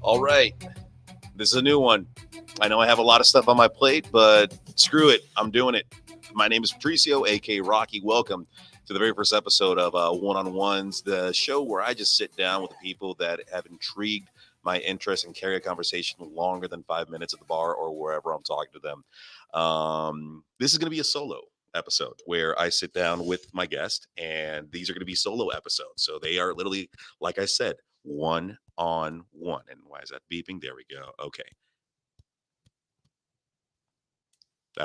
All right. This is a new one. I know I have a lot of stuff on my plate, but screw it. I'm doing it. My name is Patricio, aka Rocky. Welcome to the very first episode of One on Ones, the show where I just sit down with the people that have intrigued my interest and carry a conversation longer than 5 minutes at the bar or wherever I'm talking to them. This is going to be a solo episode where I sit down with my guest, and these are going to be solo episodes. So they are literally, like I said, one on one. And why is that beeping? There we go. Okay.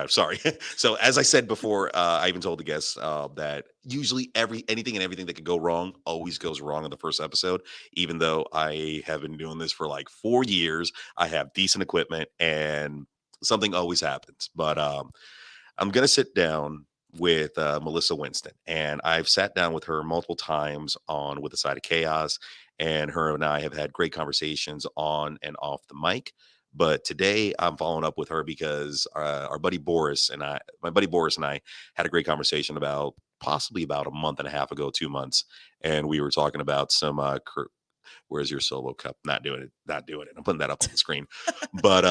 Sorry. So as I said before, I even told the guests that usually anything and everything that could go wrong always goes wrong in the first episode. Even though I have been doing this for like 4 years, I have decent equipment, and something always happens. But I'm gonna sit down with Melissa Winston, and I've sat down with her multiple times on With a Side of Chaos, and her and I have had great conversations on and off the mic. But today I'm following up with her because my buddy Boris and I had a great conversation about possibly about a month and a half ago, 2 months. And we were talking about some, where's your solo cup? Not doing it. Not doing it. I'm putting that up on the screen. But,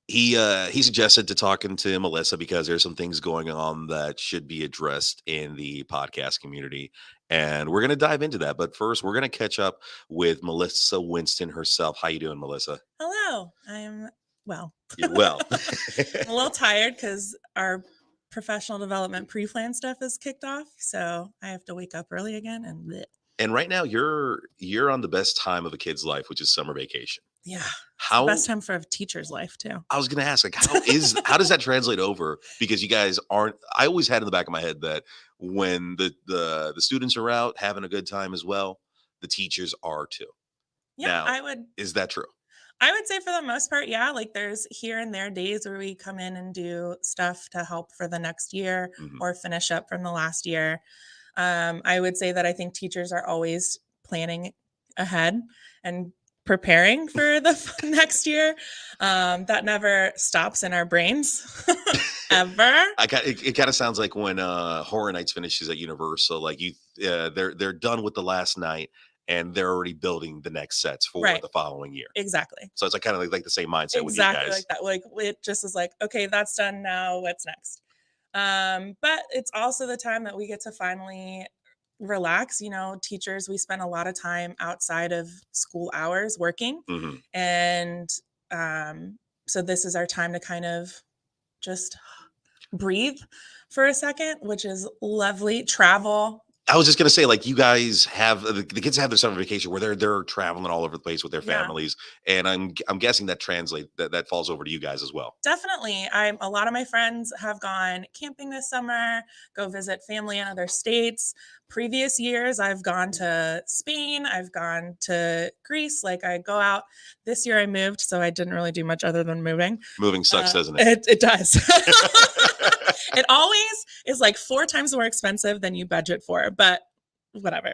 he suggested to talking to Melissa because there's some things going on that should be addressed in the podcast community, and we're going to dive into that. But first, we're going to catch up with Melissa Winston herself. How you doing, Melissa? Hello. I'm well. You're well. I'm a little tired because our professional development pre-plan stuff is kicked off, so I have to wake up early again and bleh. And right now, you're on the best time of a kid's life, which is summer vacation. Yeah. How Best time for a teacher's life too. I was going to ask, like, how does that translate over? Because you guys aren't. I always had in the back of my head that when the students are out having a good time as well, the teachers are too. Yeah, Now, is that true? I would say for the most part, yeah. Like there's here and there days where we come in and do stuff to help for the next year or finish up from the last year. I would say that I think teachers are always planning ahead and preparing for the next year. That never stops in our brains ever. It kind of sounds like when Horror Nights finishes at Universal, like they're done with the last night and they're already building the next sets for the following year. Exactly. So it's like kind of like the same mindset with you Exactly guys. like that. Like it just is like, okay, that's done now. What's next? But it's also the time that we get to finally relax. You know, teachers, we spend a lot of time outside of school hours working. And so this is our time to kind of just breathe for a second, which is lovely. Travel. I was just gonna say, like, you guys have the kids have their summer vacation where they're traveling all over the place with their families, and I'm guessing that that falls over to you guys as well. Definitely. A lot of my friends have gone camping this summer, go visit family in other states. Previous years, I've gone to Spain, I've gone to Greece. Like I go out. This year I moved, so I didn't really do much other than moving. Moving sucks, doesn't it? It does. It always is like 4 times more expensive than you budget for, but whatever.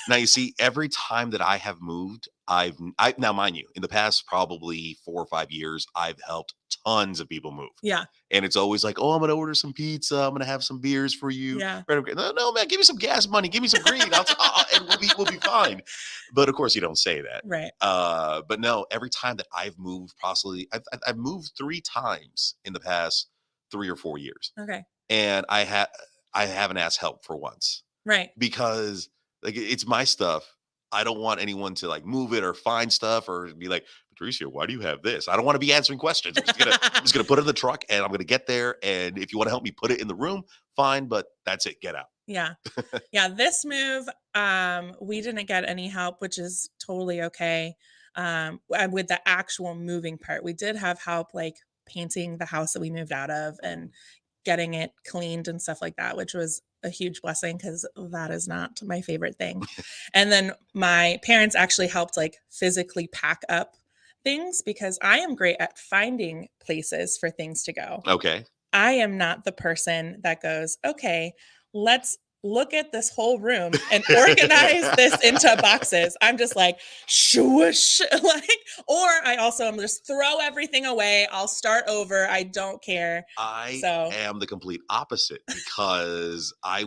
Now, you see, every time that I have moved, now, mind you, in the past probably 4 or 5 years, I've helped tons of people move. Yeah. And it's always like, oh, I'm going to order some pizza. I'm going to have some beers for you. Yeah. No, man, give me some gas money. Give me some green. And we'll be fine. But of course, you don't say that. Right. But no, every time that I've moved, I've moved 3 times in the past 3 or 4 years. Okay. And I haven't asked help for once. Right. Because like it's my stuff. I don't want anyone to like move it or find stuff or be like, Patricio, why do you have this? I don't want to be answering questions. I'm just gonna put it in the truck and I'm gonna get there. And if you want to help me put it in the room, fine, but that's it. Get out. Yeah. Yeah. This move, we didn't get any help, which is totally okay. With the actual moving part, we did have help like painting the house that we moved out of and getting it cleaned and stuff like that, which was a huge blessing because that is not my favorite thing. And then my parents actually helped like physically pack up things because I am great at finding places for things to go. Okay. I am not the person that goes, okay, let's look at this whole room and organize this into boxes. I'm just like, swoosh, like, or I also am just throw everything away. I'll start over. I don't care. I So am the complete opposite because I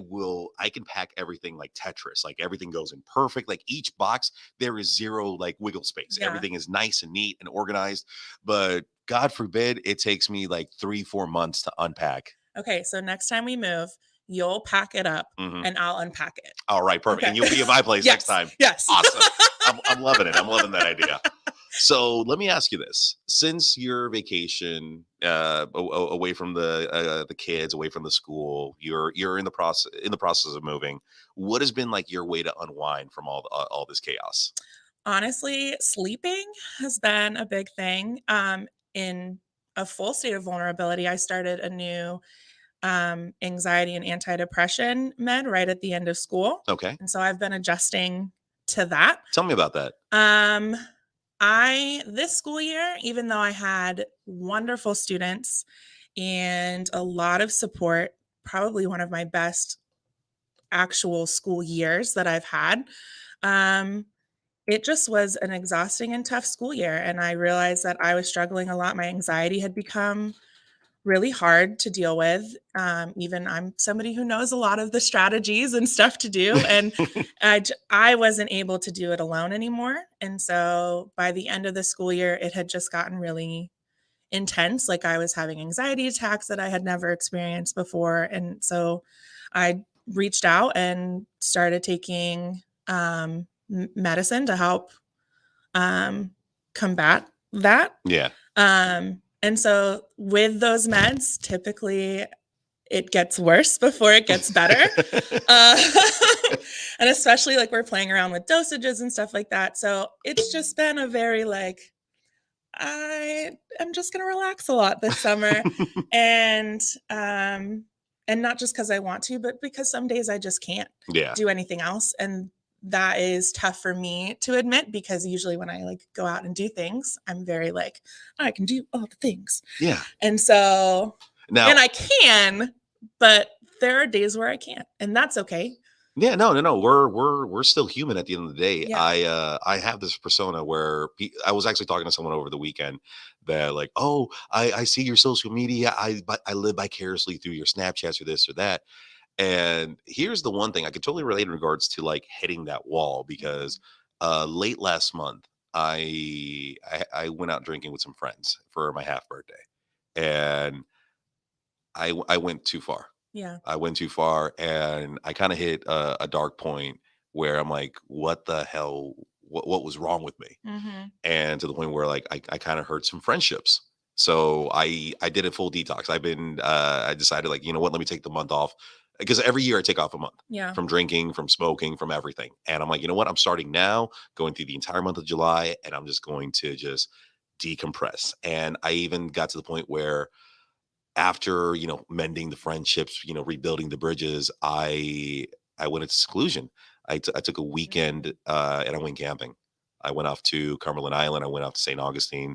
can pack everything like Tetris. Like everything goes in perfect. Like each box, there is zero like wiggle space. yeah. Everything is nice and neat and organized. But God forbid it takes me like 3-4 months to unpack. Okay. So next time we move, you'll pack it up Mhm. and I'll unpack it. All right, perfect. Okay. And you'll be at my place next time. Yes. Awesome. I'm loving it. I'm loving that idea. So let me ask you this: since your vacation, away from the kids, away from the school, you're in the process of moving. What has been like your way to unwind from all this chaos? Honestly, sleeping has been a big thing. In a full state of vulnerability, I started a new anxiety and antidepressant med right at the end of school. Okay, And so I've been adjusting to that. tell me about that. Um, this school year, even though I had wonderful students and a lot of support, probably one of my best actual school years that I've had, um, it just was an exhausting and tough school year. And I realized that I was struggling a lot. My anxiety had become really hard to deal with. Even I'm somebody who knows a lot of the strategies and stuff to do, and I wasn't able to do it alone anymore. And so by the end of the school year, it had just gotten really intense. Like I was having anxiety attacks that I had never experienced before. And so I reached out and started taking medicine to help combat that. Yeah, And so with those meds, typically it gets worse before it gets better. Uh, and especially like we're playing around with dosages and stuff like that. So it's just been a very like, I am just going to relax a lot this summer. and, um, and not just because I want to, but because some days I just can't yeah, do anything else. And that is tough for me to admit because usually when I like go out and do things, I'm very like, I can do all the things. yeah. And so, Now, and I can, but there are days where I can't, and that's okay. yeah, no. We're still human at the end of the day. Yeah. I have this persona where I was actually talking to someone over the weekend that like, oh, I see your social media. I live vicariously through your Snapchats or this or that. And here's the one thing I could totally relate in regards to like hitting that wall because late last month I went out drinking with some friends for my half birthday, and I went too far. Yeah. I went too far, and I kind of hit a dark point where I'm like, what the hell? What was wrong with me? Mhm. And to the point where like I kind of hurt some friendships. So I did a full detox. I decided like, you know what, let me take the month off because every year I take off a month Yeah. from drinking, from smoking, from everything. And I'm like, you know what, I'm starting now, going through the entire month of July, and I'm just going to just decompress. And I even got to the point where after mending the friendships, rebuilding the bridges, I went into seclusion. I took a weekend, and I went camping. I went off to Cumberland Island. I went off to St. Augustine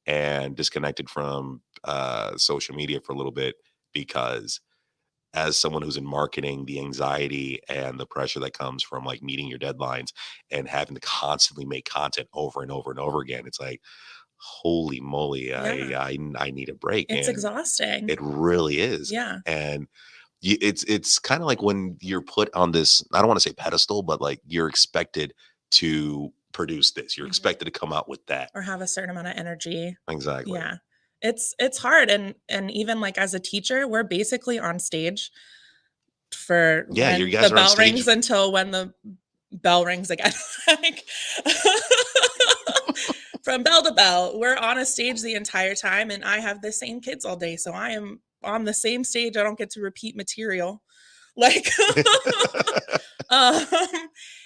and disconnected from social media for a little bit because as someone who's in marketing, the anxiety and the pressure that comes from like meeting your deadlines and having to constantly make content over and over and over again, it's like, holy moly, Yeah. I need a break. It's And exhausting. it really is. Yeah. And it's kind of like when you're put on this, I don't want to say pedestal, but like you're expected to produce this. You're Mhm. expected to come out with that. Or have a certain amount of energy. Exactly. Yeah. It's hard, and even like as a teacher, we're basically on stage for Yeah, you when the guys are on bell stage. rings until when the bell rings again. Like from bell to bell, we're on a stage the entire time, and I have the same kids all day, so I am on the same stage. I don't get to repeat material. Like um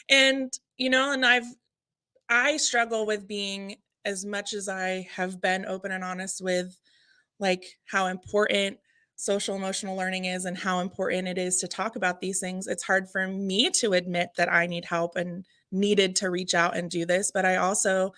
and and I struggle with being, as much as I have been open and honest with like how important social emotional learning is and how important it is to talk about these things. It's hard for me to admit that I need help and needed to reach out and do this, but I also,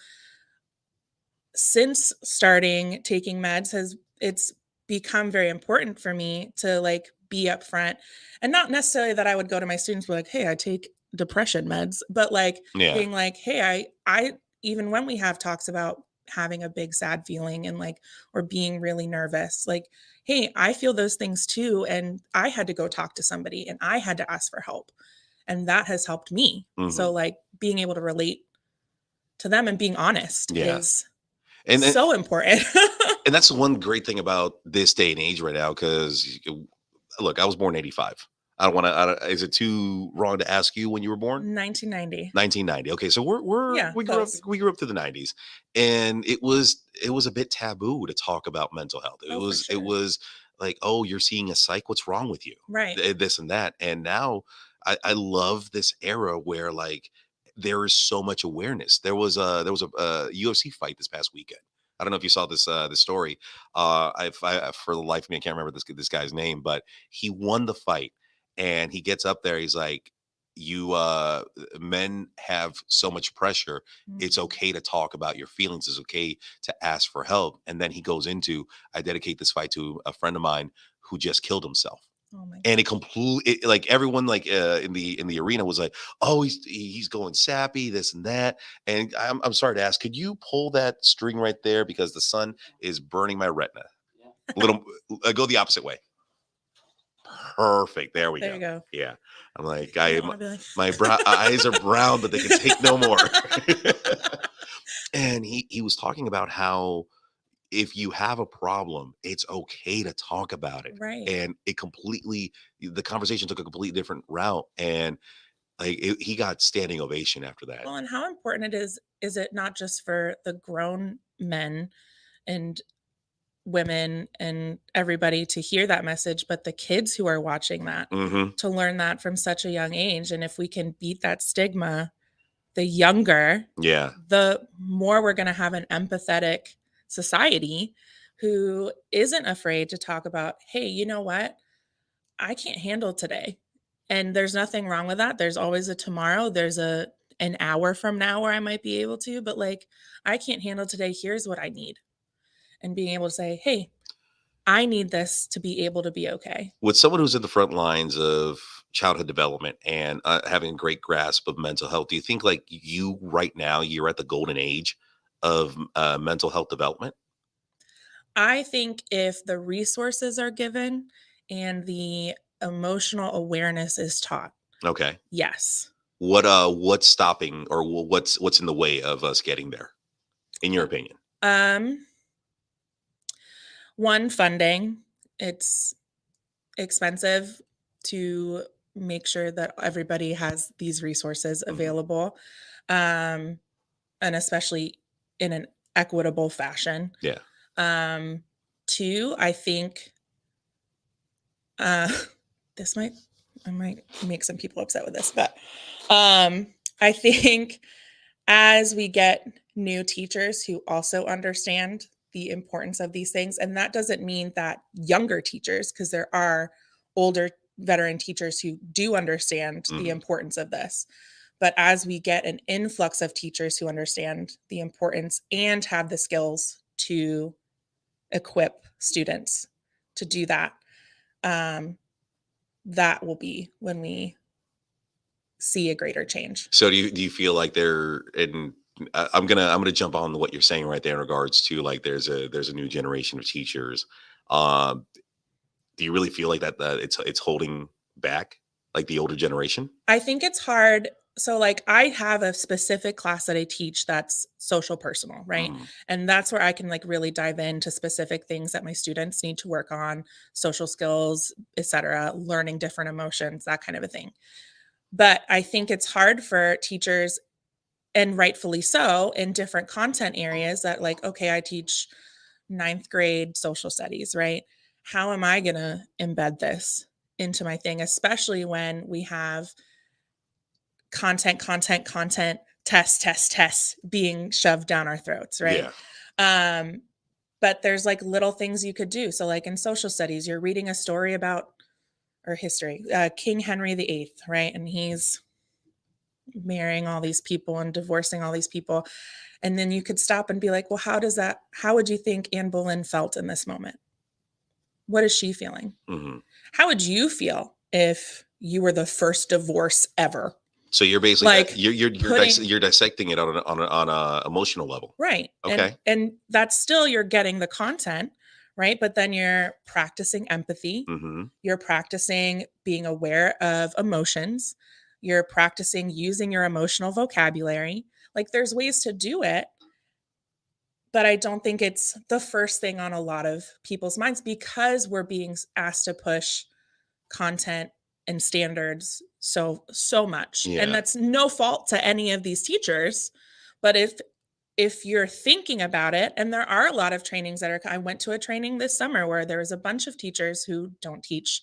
since starting taking meds, has it's become very important for me to like be upfront, and not necessarily that I would go to my students and be like, hey, I take depression meds, but like Yeah. being like, hey, I even when we have talks about having a big sad feeling and like or being really nervous, like, hey, I feel those things too, and I had to go talk to somebody and I had to ask for help, and that has helped me. Hmm. So like being able to relate to them and being honest Yeah. is And so important. and that's the one great thing about this day and age right now. Because look, I was born '85. I don't want to. Is it too wrong to ask you when you were born? 1990. 1990. Okay, so Yeah, close. we grew up through the 90s, and it was a bit taboo to talk about mental health. Oh, for It sure. was like, oh, you're seeing a psych. What's wrong with you? Right. This and that. And now I love this era where like there is so much awareness. There was a UFC fight this past weekend. I don't know if you saw this story. For the life of me, I can't remember this guy's name, but he won the fight, and he gets up there. He's like, you men have so much pressure. It's Mhm. okay to talk about your feelings. It's okay to ask for help. And then he goes into, I dedicate this fight to a friend of mine who just killed himself. Oh my And god. it completely, like, everyone, like, in the arena was like, oh, he's going sappy, this and that. And I'm sorry to ask, could you pull that string right there, because the sun is burning my retina? Little, go the opposite way. Perfect. There we There you go. go. Yeah. I'm like, You don't wanna be like my eyes are brown, but they can take no more. And he was talking about how if you have a problem, it's okay to talk about it. Right. And the conversation took a completely different route. And like, he got standing ovation after that. Well, and how important it is it not just for the grown men and women and everybody to hear that message, but the kids who are watching that Hmm. to learn that from such a young age. And if we can beat that stigma, the younger, Yeah. the more we're going to have an empathetic society who isn't afraid to talk about, hey, you know what? I can't handle today. And there's nothing wrong with that. There's always a tomorrow. There's a an hour from now where I might be able to, but like I can't handle today. Here's what I need. And being able to say, "Hey, I need this to be able to be okay." With someone who's in the front lines of childhood development and having a great grasp of mental health, do you think, like, you right now, you're at the golden age of mental health development? I think if the resources are given and the emotional awareness is taught, Okay. yes. What's stopping, or what's in the way of us getting there, in your opinion? Um One, funding. It's expensive to make sure that everybody has these resources Hmm. available, um, and especially in an equitable fashion. Yeah. Um, Two, I think uh, this might I might make some people upset with this, but I think as we get new teachers who also understand the importance of these things, and that doesn't mean that younger teachers, because there are older veteran teachers who do understand the Hmm. importance of this. But as we get an influx of teachers who understand the importance and have the skills to equip students to do that, um, that will be when we see a greater change. So do you feel like they're in? I'm gonna jump on what you're saying right there in regards to, like, there's a new generation of teachers. Um, do you really feel like that it's holding back, like, the older generation? I think it's hard. So, like, I have a specific class that I teach that's social personal, right? Mm, And that's where I can like really dive into specific things that my students need to work on, social skills, etc., learning different emotions, that kind of a thing. But I think it's hard for teachers, and rightfully so, in different content areas that, like, okay, I teach ninth grade social studies, right? How am I going to embed this into my thing, especially when we have content, test being shoved down our throats, right? yeah. Um, but there's like little things you could do. So, like in social studies, you're reading a story about or history, King Henry VIII, right? And he's marrying all these people and divorcing all these people. And then you could stop and be like, well, how would you think Anne Boleyn felt in this moment? What is she feeling? Mhm. How would you feel if you were the first divorce ever? So you're basically Like putting you're dissecting it on a emotional level. right. And Okay. and that's still you're getting the content, right? But then you're practicing empathy. Mhm. You're practicing being aware of emotions. You're practicing using your emotional vocabulary. Like there's ways to do it, but I don't think it's the first thing on a lot of people's minds because we're being asked to push content and standards so much. And Yeah. that's no fault to any of these teachers, but if you're thinking about it, and there are a lot of trainings that are I went to a training this summer where there was a bunch of teachers who don't teach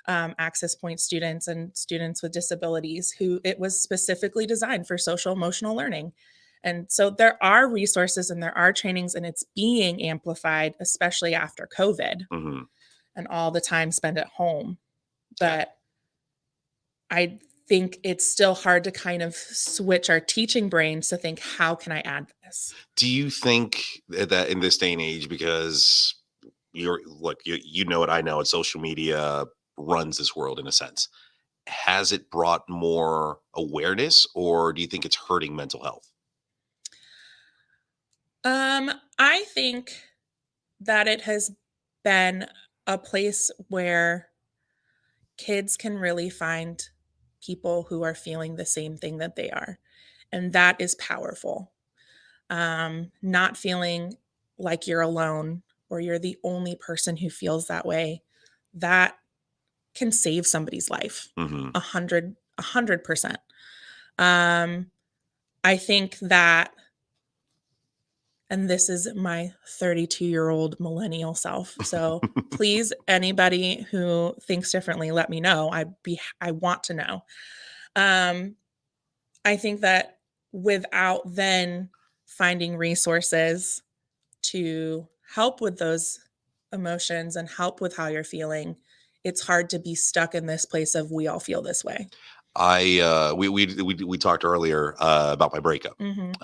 access point students and students with disabilities who it was specifically designed for social emotional learning. And so there are resources and there are trainings and it's being amplified, especially after COVID Mhm. and all the time spent at home. Yeah. But I think it's still hard to kind of switch our teaching brains to think, how can I add this? Do you think that in this day and age, because you know what I know, it social media runs this world in a sense. Has it brought more awareness, or do you think it's hurting mental health? I think that it has been a place where kids can really find people who are feeling the same thing that they are. And that is powerful. Not feeling like you're alone or you're the only person who feels that way. That can save somebody's life Hmm. 100%. Um, I think that, and this is my 32-year-old millennial self. So please, anybody who thinks differently, let me know. I want to know. Um, I think that without then finding resources to help with those emotions and help with how you're feeling, it's hard to be stuck in this place of we all feel this way. We talked earlier about my breakup, Mhm.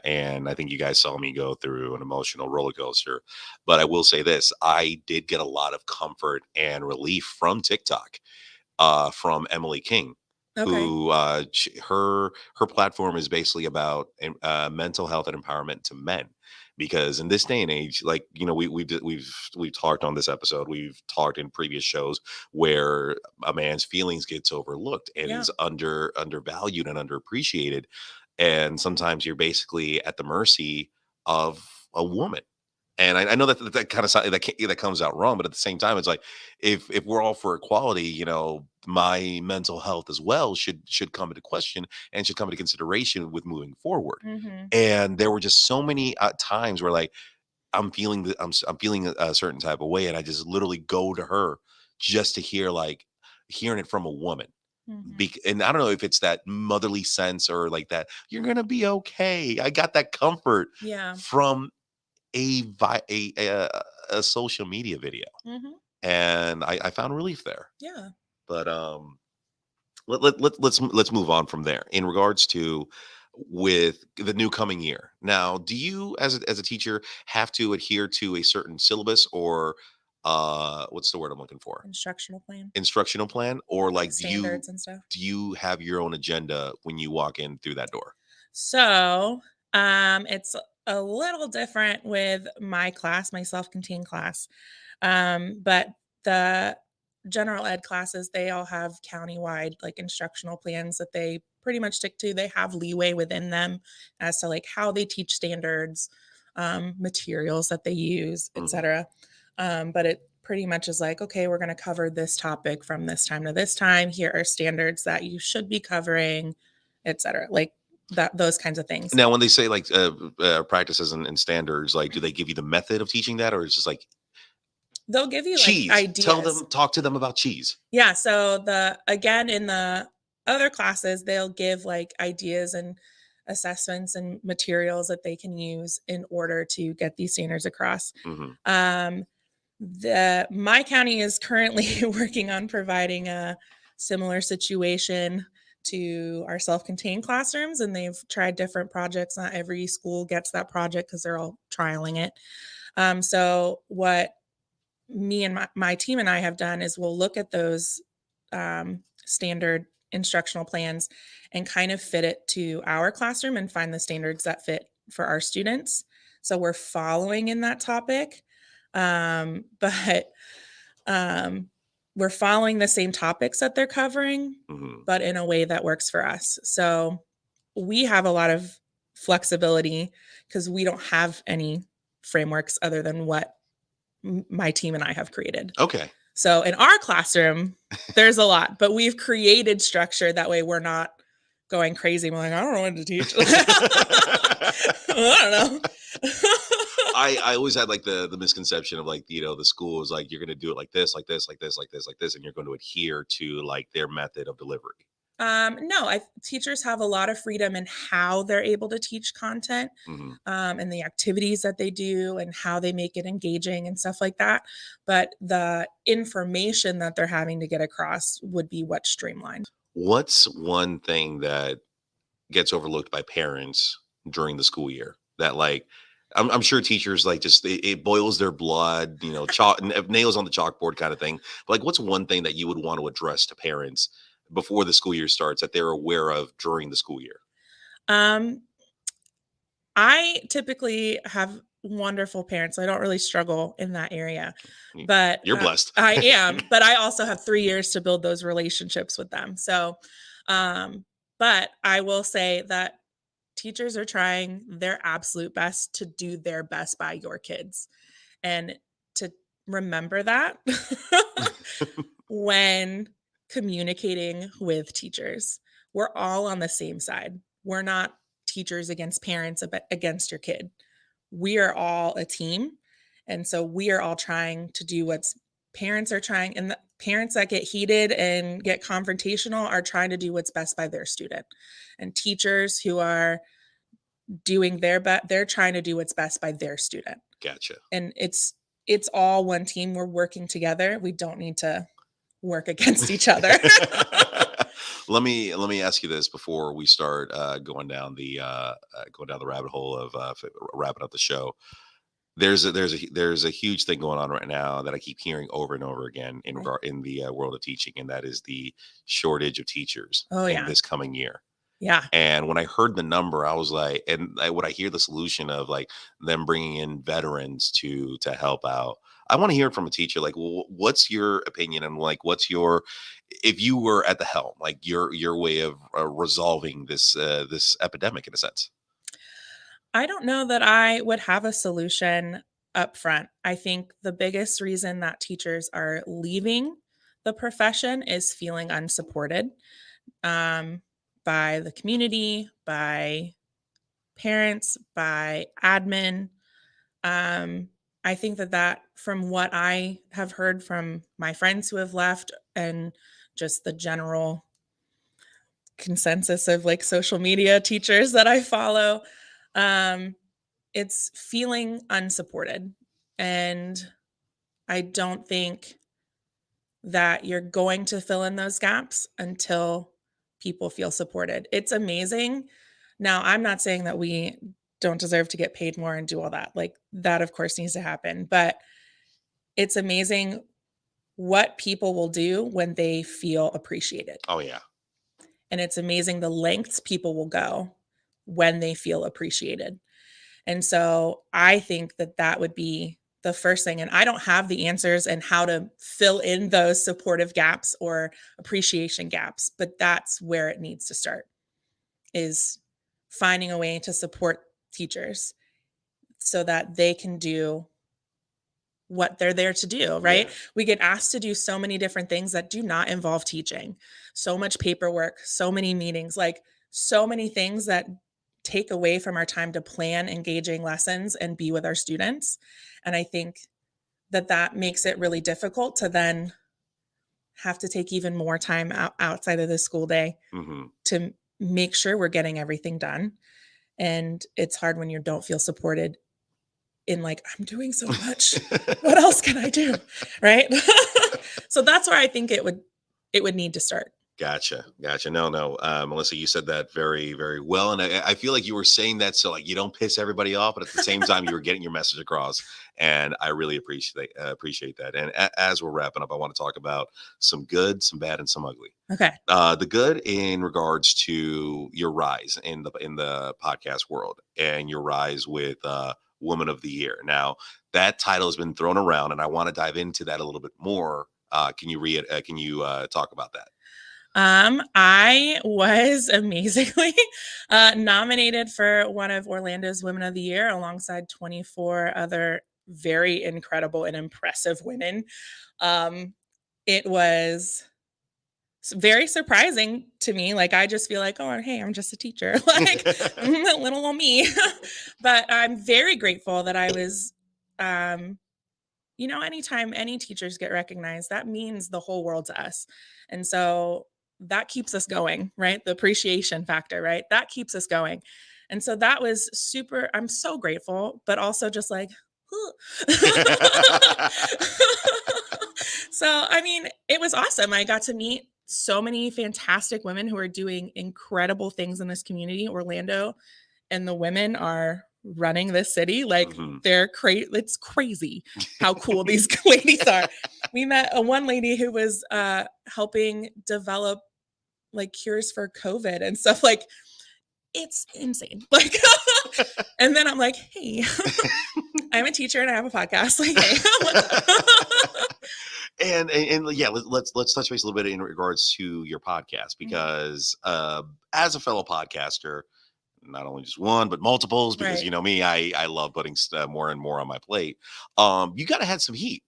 and I think you guys saw me go through an emotional roller coaster. But I will say this: I did get a lot of comfort and relief from TikTok, from Emily King, Okay. who her platform is basically about mental health and empowerment to men. Because in this day and age, like we've talked on this episode, we've talked in previous shows where a man's feelings gets overlooked and Yeah. is undervalued and underappreciated, and sometimes you're basically at the mercy of a woman. And I know that kind of that comes out wrong, but at the same time, it's like if we're all for equality, my mental health as well should come into question and should come into consideration with moving forward. Mhm. And there were just so many times where like I'm feeling a certain type of way, and I just literally go to her just to hearing it from a woman. Mhm. And I don't know if it's that motherly sense or like that you're gonna be okay. I got that comfort Yeah. from a social media video, Mhm. and I found relief there. Yeah. But let's move on from there in regards to with the new coming year. Now, do you as a teacher have to adhere to a certain syllabus, or what's the word I'm looking for? Instructional plan. Instructional plan, or Yeah, like standards and stuff. do you have your own agenda when you walk in through that door? So, it's a little different with my class, my self-contained class. But the general ed classes, they all have countywide like instructional plans that they pretty much stick to. They have leeway within them as to like how they teach standards, materials that they use, Hmm. etc. But it pretty much is like, okay, we're going to cover this topic from this time to this time. Here are standards that you should be covering, etc. Like that, those kinds of things. Now, when they say like practices and standards, like do they give you the method of teaching that, or it's just like They'll give you like cheese? ideas. Talk to them about cheese. Yeah, so the again, in the other classes, they'll give, like, ideas and assessments and materials that they can use in order to get these standards across. Hmm. Um, the my county is currently working on providing a similar situation to our self-contained classrooms, and they've tried different projects. Not every school gets that project because 'cause they're all trialing it. So what me and my team and I have done is we'll look at those standard instructional plans and kind of fit it to our classroom and find the standards that fit for our students. So we're following in that topic, but we're following the same topics that they're covering, Mhm. but in a way that works for us. So we have a lot of flexibility because we don't have any frameworks other than what my team and I have created. Okay. So in our classroom, there's a lot, but we've created structure that way we're not going crazy. We're like, I don't know what to teach. I don't know. I always had like the misconception of like, the school is like, you're going to do it like this, like this, like this, like this, like this, and you're going to adhere to like their method of delivery. No, teachers have a lot of freedom in how they're able to teach content, Mhm. and the activities that they do and how they make it engaging and stuff like that. But the information that they're having to get across would be what's streamlined. What's one thing that gets overlooked by parents during the school year that like I'm sure teachers like just it boils their blood, chalk nails on the chalkboard kind of thing. But like, what's one thing that you would want to address to parents before the school year starts that they're aware of during the school year? Um, I typically have wonderful parents. So I don't really struggle in that area, Y- but You're blessed. I am. But I also have 3 years to build those relationships with them. So, um, but I will say that teachers are trying their absolute best to do their best by your kids, and to remember that when communicating with teachers. We're all on the same side. We're not teachers against parents against your kid. We are all a team. And so we are all trying to do what's parents are trying, and the parents that get heated and get confrontational are trying to do what's best by their student. And teachers who are doing their best, they're trying to do what's best by their student. Gotcha. And it's all one team. We're working together. We don't need to work against each other. let me ask you this before we start going down the rabbit hole of wrapping up the show. There's a huge thing going on right now that I keep hearing over and over again in Right. regard in the world of teaching, and that is the shortage of teachers Oh, in yeah. this coming year. Yeah. And when I heard the number, I was like, when I hear the solution of like them bringing in veterans to help out, I want to hear it from a teacher. Like, well, what's your opinion, and like, what's your, if you were at the helm, like your way of resolving this epidemic in a sense. I don't know that I would have a solution up front. I think the biggest reason that teachers are leaving the profession is feeling unsupported, um, by the community, by parents, by admin. Um, I think that from what I have heard from my friends who have left and just the general consensus of like social media teachers that I follow, um, it's feeling unsupported. And I don't think that you're going to fill in those gaps until people feel supported. It's amazing. Now, I'm not saying that we don't deserve to get paid more and do all that. Like, that, of course, needs to happen. But it's amazing what people will do when they feel appreciated. Oh yeah. And it's amazing the lengths people will go when they feel appreciated. And so I think that that would be the first thing. And I don't have the answers and how to fill in those supportive gaps or appreciation gaps, but that's where it needs to start, is finding a way to support teachers so that they can do what they're there to do, right? Yeah. We get asked to do so many different things that do not involve teaching. So much paperwork, so many meetings, like so many things that take away from our time to plan engaging lessons and be with our students. And I think that that makes it really difficult to then have to take even more time outside of the school day Hmm. to make sure we're getting everything done. And it's hard when you don't feel supported in like, I'm doing so much. What else can I do? Right? So that's where I think it would need to start. Gotcha. Gotcha. No, no. Melissa, you said that very, very well. And I feel like you were saying that so like you don't piss everybody off, but at the same time, you were getting your message across. And I really appreciate that. And as we're wrapping up, I want to talk about some good, some bad, and some ugly. Okay. The good in regards to your rise in the podcast world and your rise with Woman of the Year. Now that title has been thrown around, and I want to dive into that a little bit more. Can you read? Can you talk about that? I was amazingly nominated for one of Orlando's Women of the Year alongside 24 other very incredible and impressive women. It was very surprising to me. Like, I just feel like, oh, hey, I'm just a teacher, like little old me. But I'm very grateful that I was, anytime any teachers get recognized, that means the whole world to us. And so that keeps us going, right? The appreciation factor, right? That keeps us going. And so that was super, I'm so grateful, but also just like, so, I mean, it was awesome. I got to meet so many fantastic women who are doing incredible things in this community. Orlando and the women are running this city. Like, Mhm. it's crazy how cool these ladies are. We met one lady who was helping develop like cures for COVID and stuff. Like, it's insane. Like, and then I'm like, hey, I'm a teacher and I have a podcast. Like, hey, And yeah, let's touch base a little bit in regards to your podcast because as a fellow podcaster, not only just one but multiples, because right. you know me, I love putting more and more on my plate. You got to had some heat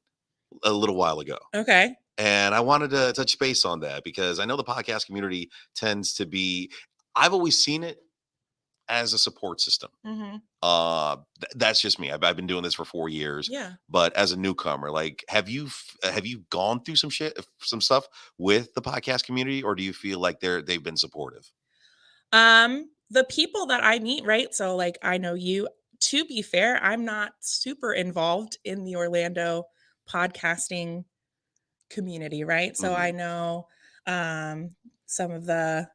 a little while ago. Okay. And I wanted to touch base on that because I know the podcast community tends to be, I've always seen it as a support system. Mm-hmm. That's just me. I've been doing this for 4 years, Yeah. but as a newcomer, like, have you gone through some stuff with the podcast community, or do you feel like they've been supportive? The people that I meet, right? So like I know you, to be fair, I'm not super involved in the Orlando podcasting community, right? So I Hmm. know um some of the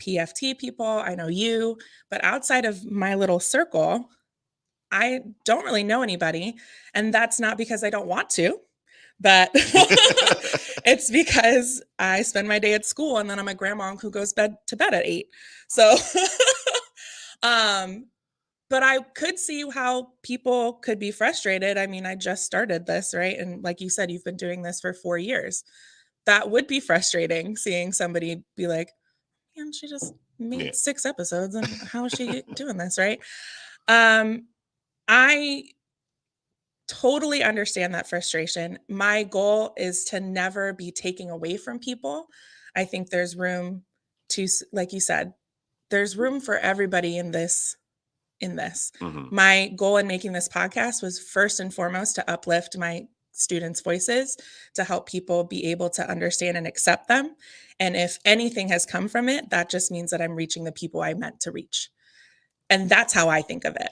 PFT people, I know you, but outside of my little circle, I don't really know anybody. And that's not because I don't want to, but it's because I spend my day at school and then I'm a grandma who goes to bed at 8. So um but I could see how people could be frustrated. I mean, I just started this, right? And like you said, you've been doing this for 4 years. That would be frustrating seeing somebody be like, "Man, she just Yeah. made 6 episodes and how is she doing this?" Right? Um I totally understand that frustration. My goal is to never be taking away from people. I think there's room like you said, there's room for everybody in this. Hmm. My goal in making this podcast was first and foremost to uplift my students' voices, to help people be able to understand and accept them. And if anything has come from it, that just means that I'm reaching the people I meant to reach. And that's how I think of it.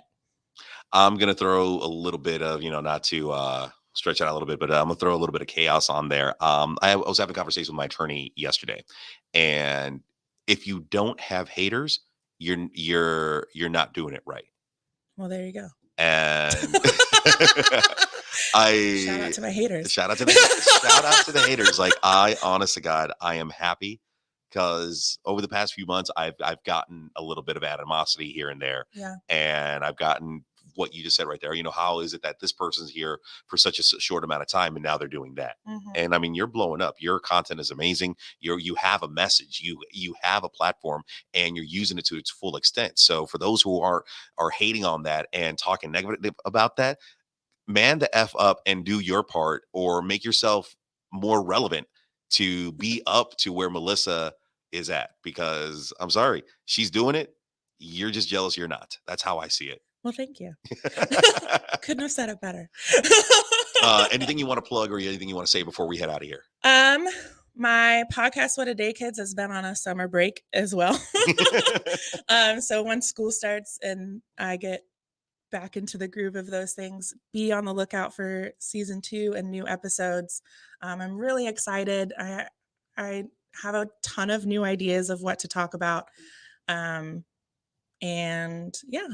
I'm gonna throw a little bit of, not to stretch out a little bit, but I'm gonna throw a little bit of chaos on there. I was having a conversation with my attorney yesterday, and if you don't have haters, you're not doing it right. Well, there you go. And Shout out I to my haters. shout out to the haters. Like, I honest to God, I am happy because over the past few months, I've gotten a little bit of animosity here and there, Yeah. and I've gotten what you just said right there. How is it that this person's here for such a short amount of time and now they're doing that? Mhm. And I mean, you're blowing up. Your content is amazing. You have a message. You have a platform, and you're using it to its full extent. So for those who are hating on that and talking negative about that, man the F up and do your part, or make yourself more relevant to be up to where Melissa is at. Because I'm sorry, she's doing it. You're just jealous you're not. That's how I see it. Well, thank you. Couldn't have said it better. Anything you want to plug or anything you want to say before we head out of here? Um, my podcast, What a Day Kids, has been on a summer break as well. So once school starts and I get back into the groove of those things, be on the lookout for season 2 and new episodes. I'm really excited. I have a ton of new ideas of what to talk about. Um, and yeah,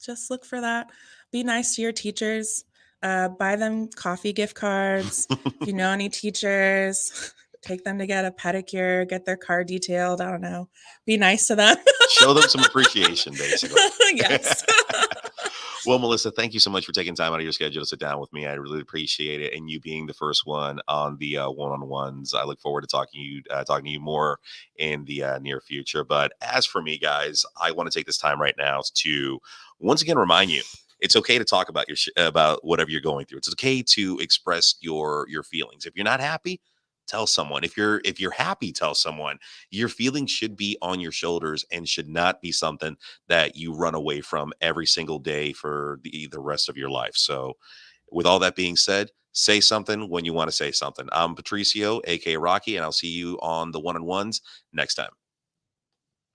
just look for that. Be nice to your teachers. Buy them coffee gift cards. If you know any teachers, take them to get a pedicure, get their car detailed. I don't know. Be nice to them. Show them some appreciation, basically. Yes. Well, Melissa, thank you so much for taking time out of your schedule to sit down with me. I really appreciate it, and you being the first one on the one-on-ones. I look forward to talking to you more in the near future. But as for me, guys, I want to take this time right now to once again remind you. It's okay to talk about about whatever you're going through. It's okay to express your feelings. If you're not happy, tell someone. If you're happy, tell someone. Your feelings should be on your shoulders and should not be something that you run away from every single day for the rest of your life. So, with all that being said, say something when you want to say something. I'm Patricio, aka Rocky, and I'll see you on the one on ones next time.